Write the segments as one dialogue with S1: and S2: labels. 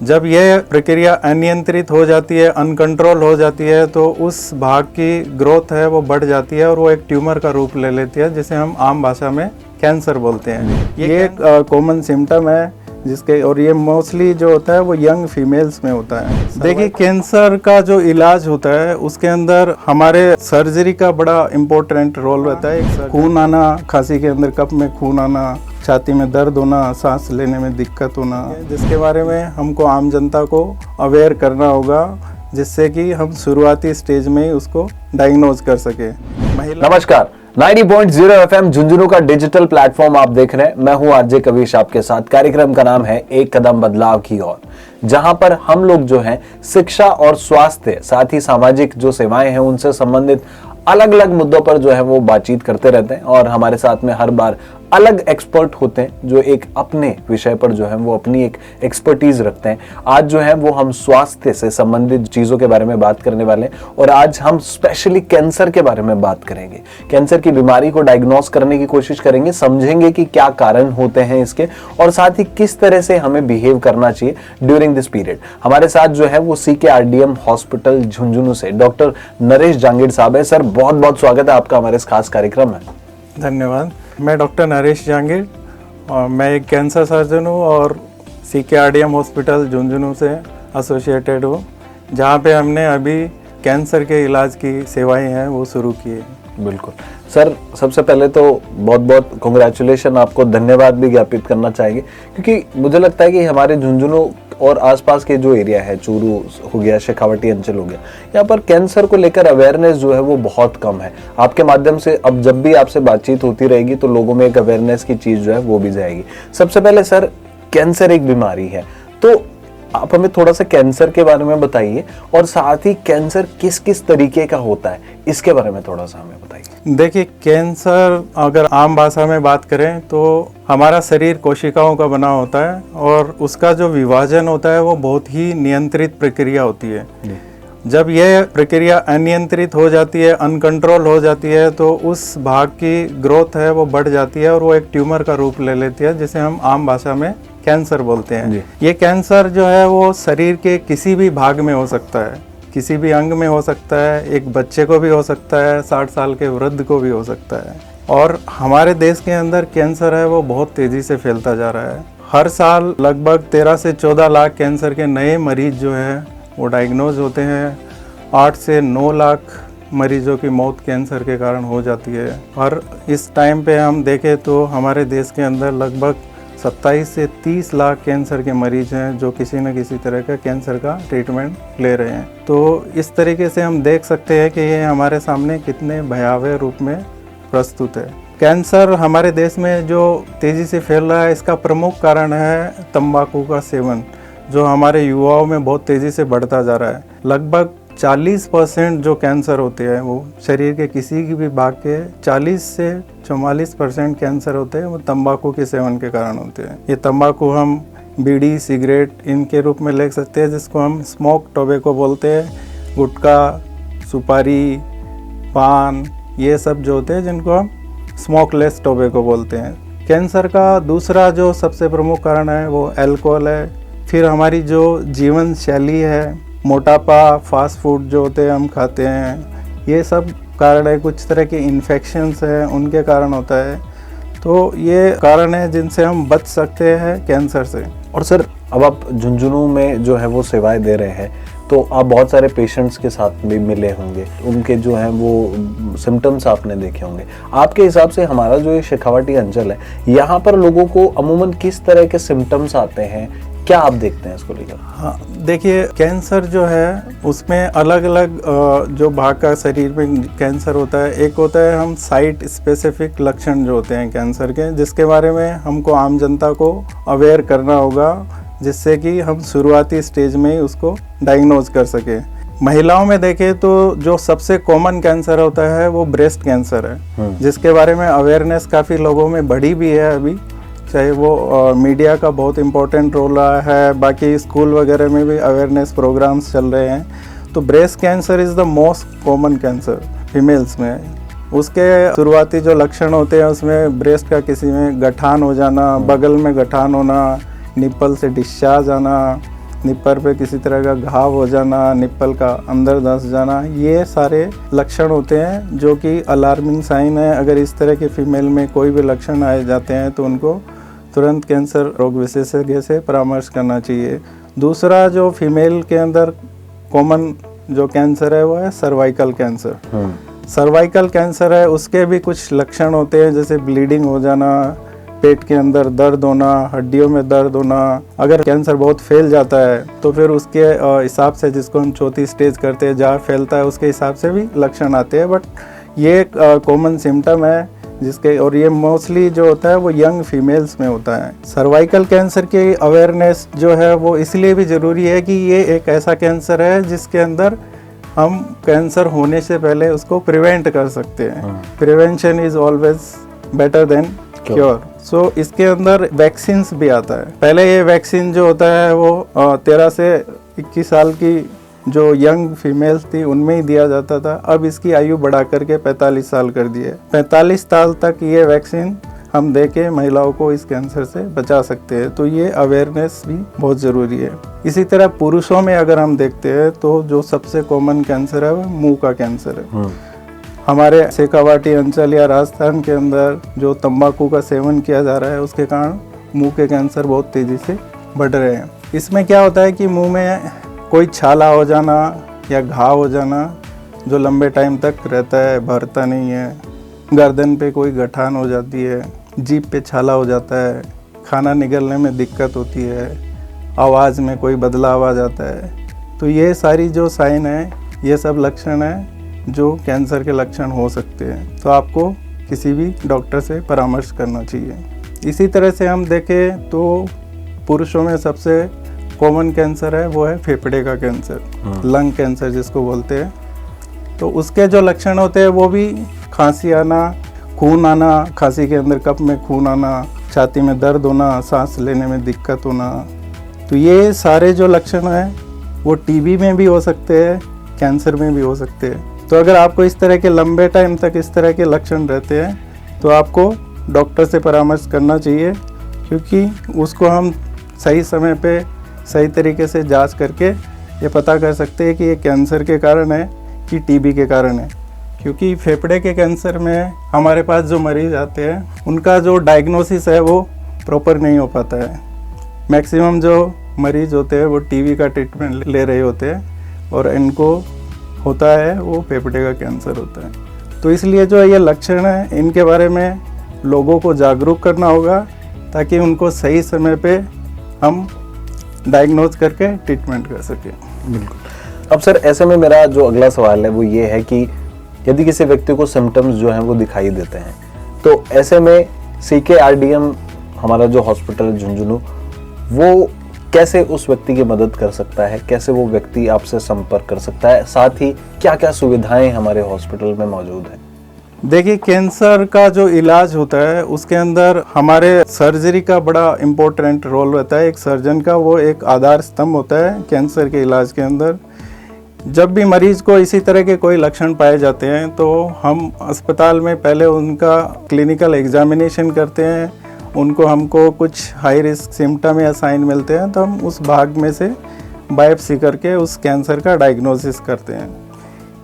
S1: जब यह प्रक्रिया अनियंत्रित हो जाती है, अनकंट्रोल हो जाती है, तो उस भाग की ग्रोथ है वो बढ़ जाती है और वो एक ट्यूमर का रूप ले लेती है, जिसे हम आम भाषा में कैंसर बोलते हैं। ये एक कॉमन सिम्टम है जिसके, और ये मोस्टली जो होता है वो यंग फीमेल्स में होता है। देखिए, कैंसर का जो इलाज होता है उसके अंदर हमारे सर्जरी का बड़ा इम्पोर्टेंट रोल रहता है। खून आना, खांसी के अंदर कफ में खून आना, छाती में दर्द होना, सांस लेने में दिक्कत होना, जिसके बारे में हमको आम जनता को अवेयर करना होगा, जिससे कि हम शुरुआती स्टेज में ही उसको डायग्नोज कर सके।
S2: नमस्कार, 90.0 FM झुंझुनू का डिजिटल प्लेटफॉर्म आप देख रहे हैं। मैं हूं आरजे कविश आपके साथ। कार्यक्रम का नाम है एक कदम बदलाव की ओर, जहां पर हम लोग जो हैं शिक्षा और स्वास्थ्य, साथ ही सामाजिक जो सेवाएं हैं उनसे संबंधित अलग अलग मुद्दों पर जो है वो बातचीत करते रहते हैं। और हमारे साथ में हर बार अलग एक्सपर्ट होते हैं जो एक अपने विषय पर जो है वो अपनी एक एक्सपर्टीज रखते हैं। आज जो है वो हम स्वास्थ्य से संबंधित चीजों के बारे में बात करने वाले हैं और आज हम स्पेशली कैंसर के बारे में बात करेंगे। कैंसर की बीमारी को डायग्नोस करने की कोशिश करेंगे, समझेंगे कि क्या कारण होते हैं इसके और साथ ही किस तरह से हमें बिहेव करना चाहिए ड्यूरिंग दिस पीरियड। हमारे साथ जो है वो CKRDM हॉस्पिटल झुंझुनू से डॉक्टर नरेश जांगीड़ साहब है। सर, बहुत बहुत स्वागत है आपका हमारे इस खास कार्यक्रम में।
S1: धन्यवाद। मैं डॉक्टर नरेश जांगीड़ और मैं एक कैंसर सर्जन हूँ और CKRDM हॉस्पिटल झुंझुनू से एसोसिएटेड हूँ, जहाँ पे हमने अभी कैंसर के इलाज की सेवाएं हैं वो शुरू की है।
S2: बिल्कुल सर, सबसे पहले तो बहुत बहुत कांग्रेचुलेशन, आपको धन्यवाद भी ज्ञापित करना चाहिए, क्योंकि मुझे लगता है कि हमारे झुंझुनू और आसपास के जो एरिया है, चूरू हो गया, शेखावटी अंचल हो गया, यहाँ पर कैंसर को लेकर अवेयरनेस जो है वो बहुत कम है। आपके माध्यम से अब जब भी आपसे बातचीत होती रहेगी तो लोगों में एक अवेयरनेस की चीज जो है वो भी जाएगी। सबसे पहले सर, कैंसर एक बीमारी है, तो आप हमें थोड़ा सा कैंसर के बारे में बताइए और साथ ही कैंसर किस किस तरीके का होता है इसके बारे में थोड़ा सा हमें बताइए।
S1: देखिए, कैंसर अगर आम भाषा में बात करें तो हमारा शरीर कोशिकाओं का बना होता है और उसका जो विभाजन होता है वो बहुत ही नियंत्रित प्रक्रिया होती है। जब यह प्रक्रिया अनियंत्रित हो जाती है, अनकंट्रोल हो जाती है, तो उस भाग की ग्रोथ है वो बढ़ जाती है और वो एक ट्यूमर का रूप ले लेती है, जिसे हम आम भाषा में कैंसर बोलते हैं। ये कैंसर जो है वो शरीर के किसी भी भाग में हो सकता है, किसी भी अंग में हो सकता है, एक बच्चे को भी हो सकता है, 60 साल के वृद्ध को भी हो सकता है। और हमारे देश के अंदर कैंसर है वो बहुत तेज़ी से फैलता जा रहा है। हर साल लगभग 13 से 14 लाख कैंसर के नए मरीज जो है वो डायग्नोज होते हैं। 8 से 9 लाख मरीजों की मौत कैंसर के कारण हो जाती है। और इस टाइम पे हम देखें तो हमारे देश के अंदर लगभग 27 से 30 लाख कैंसर के मरीज हैं जो किसी न किसी तरह का कैंसर का ट्रीटमेंट ले रहे हैं। तो इस तरीके से हम देख सकते हैं कि ये हमारे सामने कितने भयावह रूप में प्रस्तुत है। कैंसर हमारे देश में जो तेज़ी से फैल रहा है, इसका प्रमुख कारण है तंबाकू का सेवन, जो हमारे युवाओं में बहुत तेज़ी से बढ़ता जा रहा है। लगभग 40% जो कैंसर होते हैं वो शरीर के किसी भी भाग के 40 से 44% कैंसर होते हैं वो तंबाकू के सेवन के कारण होते हैं। ये तंबाकू हम बीड़ी, सिगरेट इनके रूप में ले सकते हैं, जिसको हम स्मोक टोबैको बोलते हैं। गुटखा, सुपारी, पान, ये सब जो होते हैं जिनको हम स्मोकलेस टोबैको बोलते हैं। कैंसर का दूसरा जो सबसे प्रमुख कारण है वो अल्कोहल है। फिर हमारी जो जीवन शैली है, मोटापा, फास्ट फूड जो होते हैं हम खाते हैं, ये सब कारण है। कुछ तरह के इन्फेक्शंस हैं उनके कारण होता है। तो ये कारण है जिनसे हम बच सकते हैं कैंसर से।
S2: और सर, अब आप झुंझुनू में जो है वो सेवाएं दे रहे हैं, तो आप बहुत सारे पेशेंट्स के साथ भी मिले होंगे, उनके जो हैं वो सिम्टम्स आपने देखे होंगे। आपके हिसाब से हमारा जो ये शेखावटी अंचल है, यहाँ पर लोगों को अमूमन किस तरह के सिम्टम्स आते हैं, क्या आप देखते हैं इसको लेकर?
S1: हाँ, देखिए, कैंसर जो है उसमें अलग अलग जो भाग का शरीर में कैंसर होता है। एक होता है हम साइट स्पेसिफिक लक्षण जो होते हैं कैंसर के, जिसके बारे में हमको आम जनता को अवेयर करना होगा, जिससे कि हम शुरुआती स्टेज में ही उसको डायग्नोज कर सके। महिलाओं में देखें तो जो सबसे कॉमन कैंसर होता है वो ब्रेस्ट कैंसर है, जिसके बारे में अवेयरनेस काफ़ी लोगों में बढ़ी भी है अभी, चाहे वो मीडिया का बहुत इम्पोर्टेंट रोल रहा है, बाकी स्कूल वगैरह में भी अवेयरनेस प्रोग्राम्स चल रहे हैं। तो breast cancer is the most common cancer females में। उसके शुरुआती जो लक्षण होते हैं उसमें ब्रेस्ट का किसी में गठान हो जाना, बगल में गठान होना, निप्पल से डिस्चार्ज आना, निप्पर पे किसी तरह का घाव हो जाना, निप्पल का अंदर धंस जाना, ये सारे लक्षण होते हैं जो कि अलार्मिंग साइन है। अगर इस तरह के फीमेल में कोई भी लक्षण आए जाते हैं तो उनको तुरंत कैंसर रोग विशेषज्ञ से परामर्श करना चाहिए। दूसरा जो फीमेल के अंदर कॉमन जो कैंसर है वो है सर्वाइकल कैंसर। सर्वाइकल कैंसर है, उसके भी कुछ लक्षण होते हैं, जैसे ब्लीडिंग हो जाना, पेट के अंदर दर्द होना, हड्डियों में दर्द होना। अगर कैंसर बहुत फैल जाता है तो फिर उसके हिसाब से, जिसको हम चौथी स्टेज करते हैं, जहाँ फैलता है उसके हिसाब से भी लक्षण आते हैं। बट ये एक कॉमन सिम्टम है जिसके, और ये मोस्टली जो होता है वो यंग फीमेल्स में होता है। सर्वाइकल कैंसर की अवेयरनेस जो है वो इसलिए भी ज़रूरी है कि ये एक ऐसा कैंसर है जिसके अंदर हम कैंसर होने से पहले उसको प्रिवेंट कर सकते हैं। Prevention is always better than cure. So इसके अंदर वैक्सीन्स भी आता है। पहले ये वैक्सीन जो होता है वो 13 से 21 साल की जो यंग फीमेल्स थी उनमें ही दिया जाता था। अब इसकी आयु बढ़ा करके 45 साल कर दी है। 45 साल तक ये वैक्सीन हम दे के महिलाओं को इस कैंसर से बचा सकते हैं। तो ये अवेयरनेस भी बहुत ज़रूरी है। इसी तरह पुरुषों में अगर हम देखते हैं तो जो सबसे कॉमन कैंसर है वो मुंह का कैंसर है। हमारे शेखावाटी अंचल या राजस्थान के अंदर जो तंबाकू का सेवन किया जा रहा है उसके कारण मुंह के कैंसर बहुत तेज़ी से बढ़ रहे हैं। इसमें क्या होता है कि मुंह में कोई छाला हो जाना या घाव हो जाना जो लंबे टाइम तक रहता है, भरता नहीं है। गर्दन पे कोई गठान हो जाती है, जीभ पे छाला हो जाता है, खाना निगलने में दिक्कत होती है, आवाज़ में कोई बदलाव आ जाता है। तो ये सारी जो साइन है, ये सब लक्षण है जो कैंसर के लक्षण हो सकते हैं। तो आपको किसी भी डॉक्टर से परामर्श करना चाहिए। इसी तरह से हम देखें तो पुरुषों में सबसे कॉमन कैंसर है वो है फेफड़े का कैंसर, लंग कैंसर जिसको बोलते हैं। तो उसके जो लक्षण होते हैं वो भी खांसी आना, खून आना, खांसी के अंदर कफ में खून आना, छाती में दर्द होना, सांस लेने में दिक्कत होना। तो ये सारे जो लक्षण हैं वो टीबी में भी हो सकते हैं, कैंसर में भी हो सकते हैं। तो अगर आपको इस तरह के लंबे टाइम तक इस तरह के लक्षण रहते हैं तो आपको डॉक्टर से परामर्श करना चाहिए, क्योंकि उसको हम सही समय पे सही तरीके से जांच करके ये पता कर सकते हैं कि ये कैंसर के कारण है कि टीबी के कारण है। क्योंकि फेफड़े के कैंसर में हमारे पास जो मरीज आते हैं उनका जो डायग्नोसिस है वो प्रॉपर नहीं हो पाता है। मैक्सिमम जो मरीज होते हैं वो टीबी का ट्रीटमेंट ले रहे होते हैं और इनको होता है वो फेफड़े का कैंसर होता है। तो इसलिए जो ये लक्षण है इनके बारे में लोगों को जागरूक करना होगा ताकि उनको सही समय पे हम डायग्नोज करके ट्रीटमेंट कर सकें।
S2: बिल्कुल। अब सर ऐसे में मेरा जो अगला सवाल है वो ये है कि यदि किसी व्यक्ति को सिम्टम्स जो हैं वो दिखाई देते हैं तो ऐसे में CKRDM हमारा जो हॉस्पिटल झुंझुनू वो कैसे उस व्यक्ति की मदद कर सकता है, कैसे वो व्यक्ति आपसे संपर्क कर सकता है, साथ ही क्या क्या सुविधाएं हमारे हॉस्पिटल में मौजूद हैं?
S1: देखिए, कैंसर का जो इलाज होता है उसके अंदर हमारे सर्जरी का बड़ा इम्पोर्टेंट रोल रहता है। एक सर्जन का वो एक आधार स्तंभ होता है कैंसर के इलाज के अंदर। जब भी मरीज को इसी तरह के कोई लक्षण पाए जाते हैं तो हम अस्पताल में पहले उनका क्लिनिकल एग्जामिनेशन करते हैं। उनको हमको कुछ हाई रिस्क सिम्टम या साइन मिलते हैं तो हम उस भाग में से बायोप्सी करके उस कैंसर का डायग्नोसिस करते हैं।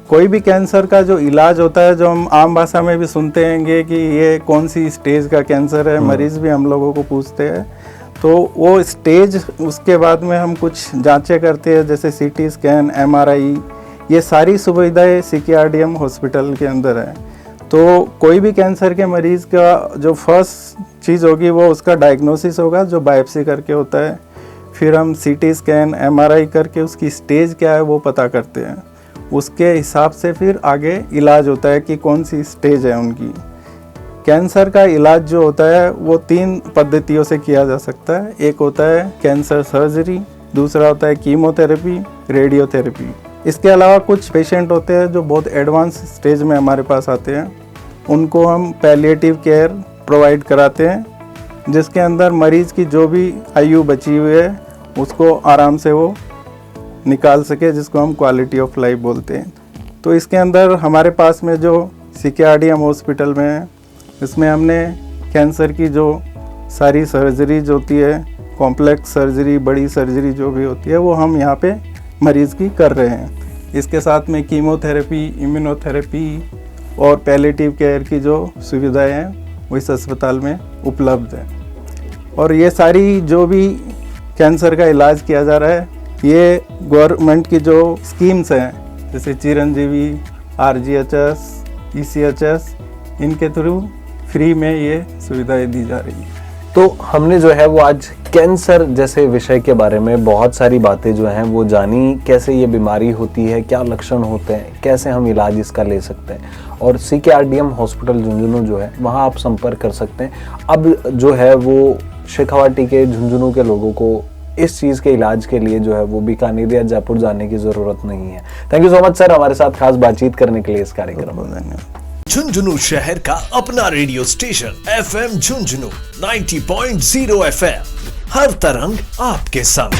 S1: कोई भी कैंसर का जो इलाज होता है, जो हम आम भाषा में भी सुनते हैं कि ये कौन सी स्टेज का कैंसर है, मरीज भी हम लोगों को पूछते हैं, तो वो स्टेज उसके बाद में हम कुछ जांचें करते हैं, जैसे CT स्कैन, MRI, ये सारी सुविधाएं CKRDM हॉस्पिटल के अंदर है। तो कोई भी कैंसर के मरीज़ का जो फर्स्ट चीज़ होगी वो उसका डायग्नोसिस होगा, जो बायोप्सी करके होता है। फिर हम CT स्कैन, MRI करके उसकी स्टेज क्या है वो पता करते हैं। उसके हिसाब से फिर आगे इलाज होता है कि कौन सी स्टेज है उनकी। कैंसर का इलाज जो होता है वो 3 पद्धतियों से किया जा सकता है। एक होता है कैंसर सर्जरी, दूसरा होता है कीमोथेरेपी, रेडियोथेरेपी। इसके अलावा कुछ पेशेंट होते हैं जो बहुत एडवांस स्टेज में हमारे पास आते हैं, उनको हम पैलिएटिव केयर प्रोवाइड कराते हैं, जिसके अंदर मरीज़ की जो भी आयु बची हुई है उसको आराम से वो निकाल सके, जिसको हम क्वालिटी ऑफ लाइफ बोलते हैं। तो इसके अंदर हमारे पास में जो CKRDM हॉस्पिटल में है, इसमें हमने कैंसर की जो सारी सर्जरीज होती है कॉम्प्लेक्स सर्जरी, बड़ी सर्जरी जो भी होती है वो हम यहाँ पे मरीज़ की कर रहे हैं। इसके साथ में कीमोथेरेपी, इम्यूनोथेरेपी और पैलिएटिव केयर की जो सुविधाएं हैं वो इस अस्पताल में उपलब्ध हैं। और ये सारी जो भी कैंसर का इलाज किया जा रहा है ये गवर्नमेंट की जो स्कीम्स हैं जैसे चिरंजीवी, RGHS, ECHS, इनके थ्रू फ्री में ये सुविधाएं दी जा रही हैं।
S2: तो हमने जो है वो आज कैंसर जैसे विषय के बारे में बहुत सारी बातें जो हैं वो जानी, कैसे ये बीमारी होती है, क्या लक्षण होते हैं, कैसे हम इलाज इसका ले सकते हैं। और CKRDM हॉस्पिटल झुंझुनू जो है वहाँ आप संपर्क कर सकते हैं। अब जो है वो शेखावाटी के, झुंझुनू के लोगों को इस चीज़ के इलाज के लिए जो है वो बीकानेर या जयपुर जाने की ज़रूरत नहीं है। Thank you so much sir, हमारे साथ खास बातचीत करने के लिए इस कार्यक्रम में।
S1: धन्यवाद।
S3: झुंझुनू शहर का अपना radio station FM Jhunjhunu 90.0 FM, हर तरंग आपके संग।